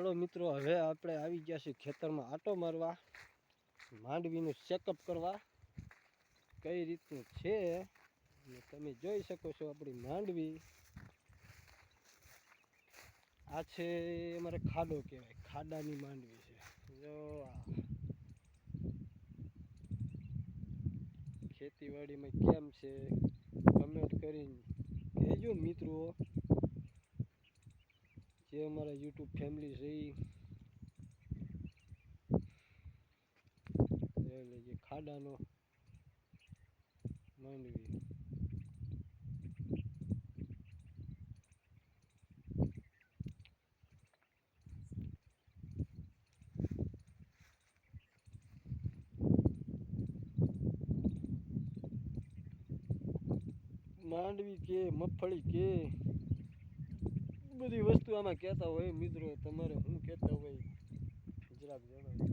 હાલો મિત્રો, હવે આપણે આવી ગયા છીએ ખેતરમાં આટો મારવા, માંડવીનું ચેકઅપ કરવા કઈ રીતનું છે. તમે જોઈ શકો છો આપણી માંડવી. આ છે અમારે ખાડો કહેવાય, ખાડાની માંડવી છે. જો ખેતીવાડીમાં કેમ છે કમેન્ટ કરીને કહેજો મિત્રો. જે અમારા યુટ્યુબ ફેમિલી છે જોઈ લેજે ખાડાનો માંડવી. માંડવી કે મગફળી કે બધી વસ્તુ આમાં કહેતા હોય મિત્રો. તમારે શું કહેતા હોય જરાક જણાવો.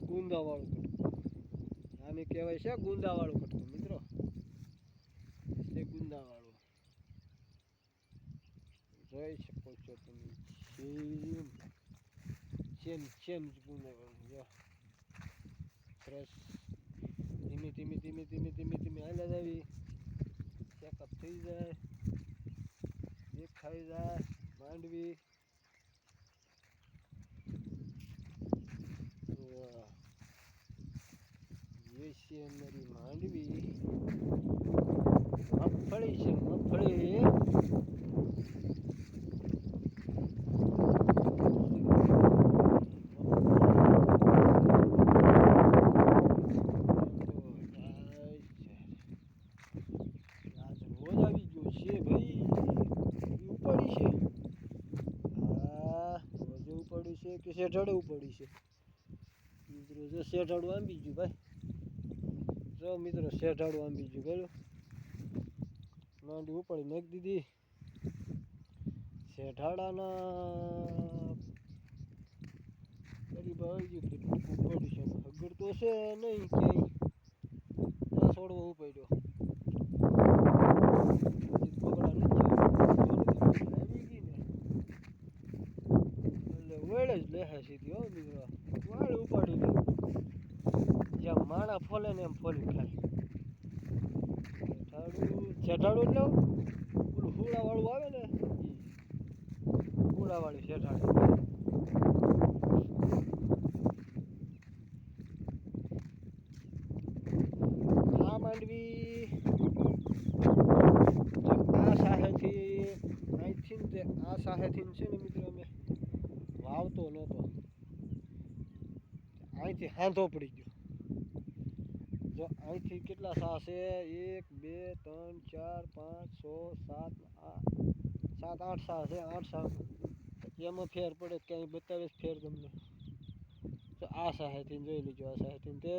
ગુંદાવાળું કટકું આને કહેવાય છે, ગુંદાવાળું કટકું મિત્રો. છે ગુંદાવાળું, જોઈ શકો છો તમે. સેમ ગુંદાવાળું જો સરસ. ધીમે ધીમે ધીમે ધીમે ધીમે ધીમે હાલ્યા આવી. ચેકઅપ થઈ જાય, દેખાઈ જાય માંડવી. ये છે અમારી માંડવી. મગફળી છે, મગફળી. રોજ આવી ગયો છે ભાઈ, ઉપાડી છે. હા રોજે ઉપાડી છે કે શેઠાડે ઉપાડી છે મિત્રો. જો શેઠાડું આંબી ગયું ભાઈ. જો મિત્રો શેઠાડું આંબી ગયું ગયું. માંડી ઉપાડી નાખી દીધી. શેઠાડાના ગરીબ આવી ગયું કેટલું ઉપાડ્યું છે. હગર તો છે નહીં ક્યાંય છોડવો ઉપાડ્યો. વેળે જ લેહે સીધી હો મિત્રો. વાળ ઉપાડી લે, જેમ માણા ફોલે ને એમ ફોલી ખાય. શેઠાડું એટલે પેલું હુળાવાળું આવે ને, હુળાવાળી શેઠાડું. આ માંડવી આ સાહેથી અહીંથી તે આ સાહેથી છે ને મિત્રો અમે વાવતો નહોતો. અહીંથી હાંધો પડી ગયો. જો અહીંથી કેટલા સા છે? 1 2 3 4 5 6 7 8 સા છે. 8 સા એમાં ફેર પડે ક્યાંય બતાવે ફેર તમને. તો આ સાહેથી જોઈ લીજો. આ સાહેથી તે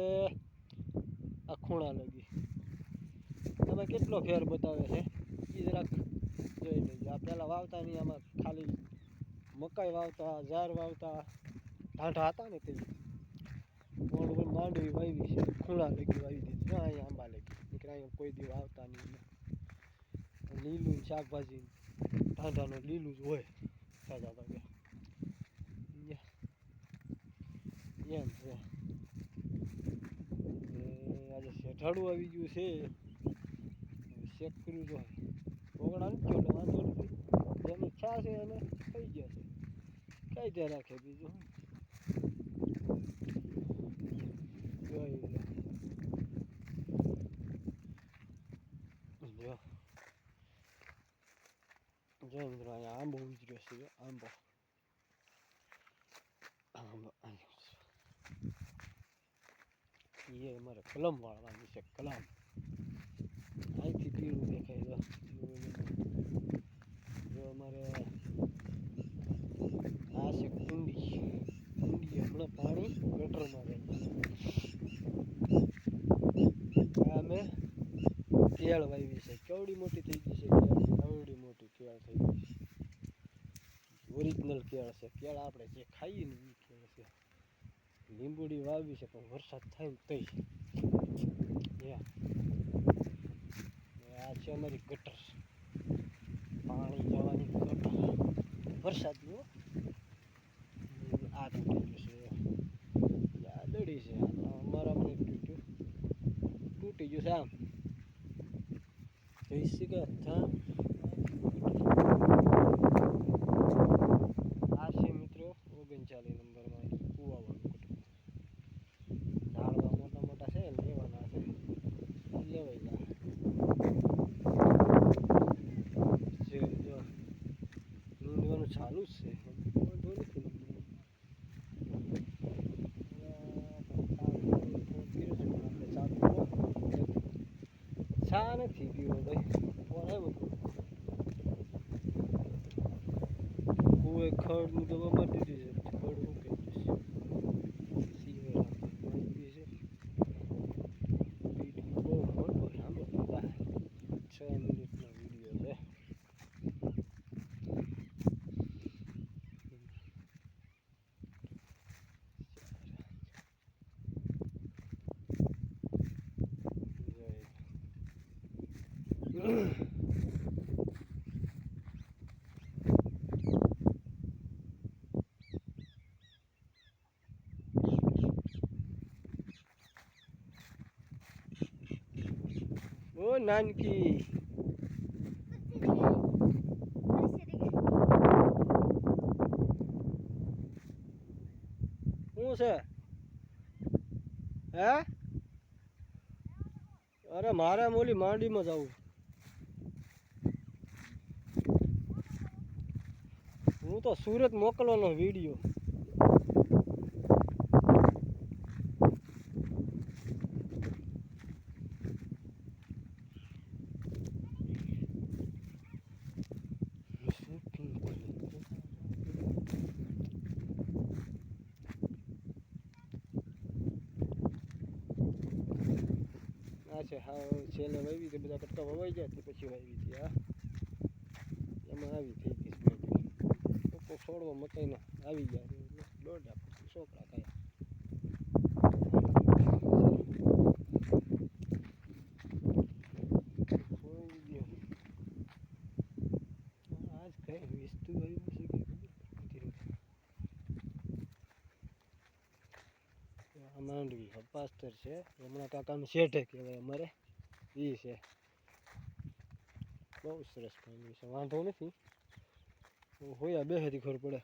આ ખૂણા લગી તમે કેટલો ફેર બતાવે છે એ જરાક જોઈ લેજો. આ પહેલાં વાવતા નહીં, આમાં ખાલી મકાઈ વાવતા, જાર વાવતા, ઢાંઢા હતા ને તે માંડવી વાવી છે. ખૂણા લગી વાવી દીધી. ના અહીંયા આંબા લગી નીકળે. અહીંયા કોઈ દી વાવતા નહીં. લીલું શાકભાજી ઢાંઢાનું લીલું જ હોય તાજા ભાગે. એમ છે. આજે શેઠાડું આવી ગયું છે. ચેક કર્યું તો ઓગણા નથી ગયો એટલે વાંધો નથી. જેને ઈચ્છા છે એને થઈ ગયા છે. કઈ ધ્યાન રાખે બીજું જોઈ લો. જો મિત્રો અહીંયા આંબો ઉજર્યો છે. આંબો એ અમારે કલમ વાળવાની છે. કલમ અહીંથી પીળું દેખાય. જો અમારે આ છે કુંડી. કુંડી હમણાં પાણી ગટરમાં રહે. આ અમે કેળ વાવી છે. કેવડી મોટી થઈ ગઈ છે કેળ. કેવડી મોટી કેળ થઈ ગઈ છે. ઓરિજિનલ કેળ છે. કેળ આપણે જે ખાઈએ ને એ કેળ છે. લીંબુડી વાવી છે પણ વરસાદ થાય ને તઈ આ છે અમારી ગટર, પાણી જવાની ગટર વરસાદનું. આ તૂટી ગયું છે, આ દડી છે, અમારા મને તૂટી ગયું છે. આમ જોઈ શકે આ છે મિત્રો 39 નંબરમાં કુવાવાળું કટકું. ઝાડવા મોટા મોટા છે, લેવાના છે, લેવાય છે. જો નીંદવાનું ચાલુ જ છે, વાંધો નથી. ચા નથી પીવો ભાઈ, ફોન આવ્યો કુએ ખડની દવા મારી દીધી છે. ખડ મૂકી દીધી છે. વિડીયો બહુ મોટો લાંબો 6 મિનિટનો વિડીયો છે. ઓ નાનકી શું છે? હે અરે મારે મોલી માંડીમાં જવું. હું તો સુરત મોકલવાનો વિડીયો. આ છે હા છેલ્લે વાવી તે બધા કટકા વવાઈ ગયા તે પછી વાવી હતી. હા એમાં આવી થઈ ગઈ લોકો છોડવા મકાઈને આવી ગયા એટલે દોઢા પછી છોકરા કાંઈ આજ કઈ વિસ્તુ આવ્યું છે કે આ માંડવી હપાસ્તર છે. હમણાં કાકાનું શેઠે કહેવાય અમારે એ છે. બહુ સરસ માંડવી છે, વાંધો નથી. હોયા બે હતી ખબર પડે.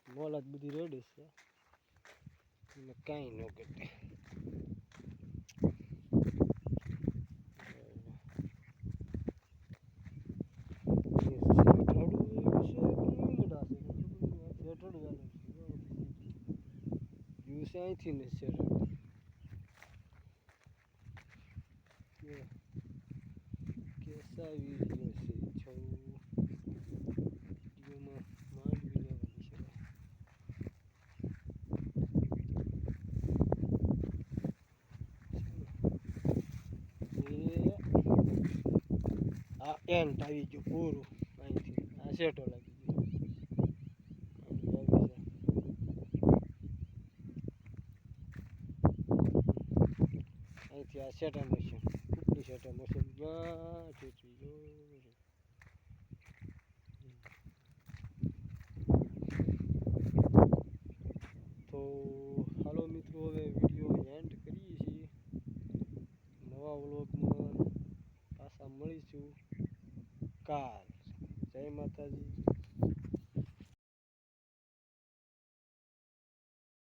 મોલાદ બધી રેડી છે, કાંઈ ન કરતી. અહીંથી ને છે કેસાવી છે છોમાં માંડવી લેવાની છે. આ એન્ટ આવી ગયું પૂરું. અહીંથી આ શેટો લાગી ગયો. અહીંથી આ શેટા મશીન ઉપલી શેટા મશીનમાં તો હાલો મિત્રો હવે વિડીયો એન્ડ કરીએ છીએ. નવા વ્લોગમાં પાછા મળીશું કાલ. જય માતાજી.